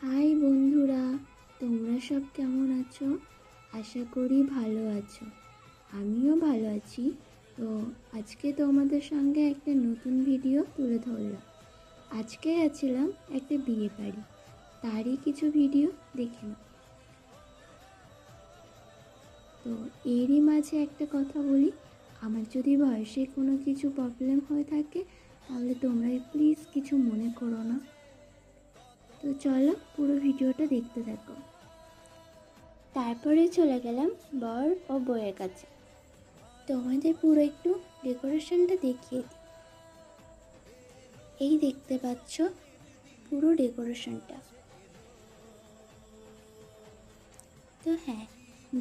High বন্ধুরা, তোমরা সব কেমন আছো? আশা করি ভালো আছো। আমিও ভালো আছি। তো আজকে তোমাদের সঙ্গে একটা নতুন ভিডিও তুলে ধরলাম। আজকে গেছিলাম একটা বিয়ে বাড়ি, তারই কিছু ভিডিও দেখে নাও। তো এরই মাঝে একটা কথা বলি, আমার যদি ভয়েসে কোনো কিছু প্রবলেম হয়ে থাকে তাহলে তোমরা প্লিজ কিছু মনে করো না। তো চলো পুরো ভিডিওটা দেখতে থাকো। তারপরে চলে গেলাম বর ও বউয়ের কাছে। তোমাদের পুরো একটু ডেকোরেশনটা দেখিয়ে দিই। এই দেখতে পাচ্ছ পুরো ডেকোরেশনটা। তো হ্যাঁ,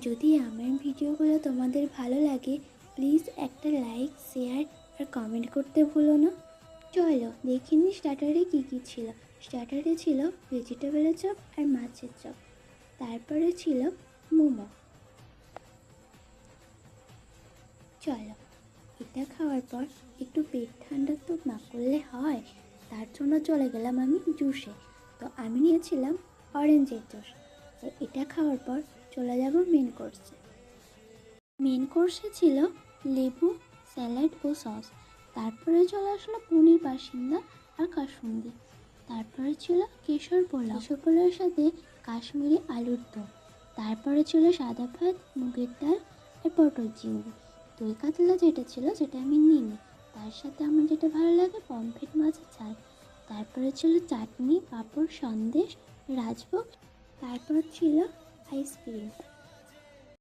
যদি আমার ভিডিওগুলো তোমাদের ভালো লাগে প্লিজ একটা লাইক, শেয়ার আর কমেন্ট করতে ভুলো না। চলো দেখে নিই স্টার্টারে কী কী ছিল। স্টার্টারে ছিল ভেজিটেবলের চপ আর মাছের চপ। তারপরে ছিল মোমো। চলো, এটা খাওয়ার পর একটু পেট ঠান্ডা তো না করলে হয়, তার জন্য চলে গেলাম আমি জুসে। তো আমি নিয়েছিলাম অরেঞ্জের জুস। তো এটা খাওয়ার পর চলে যাব মেন কোর্সে। মেন কোর্সে ছিল লেবু, স্যালাড ও সস। তারপরে চলে আসলো পনির বাসিন্দা আর কাসুন্দি। তারপরে ছিল কেশর পোলাও। কেশর পোলাওয়ের সাথে কাশ্মীরি আলুর দম। তারপরে ছিল সাদা ভাত, মুগের ডাল আর পটল চিংড়ি। দই কাতলা যেটা ছিল সেটা আমি নিইনি, তার সাথে আমার যেটা ভালো লাগে পমফ্রেট মাছের ঝাল। তারপরে ছিল চাটনি, পাঁপড়, সন্দেশ, রাজভোগ। তারপর ছিল আইসক্রিম।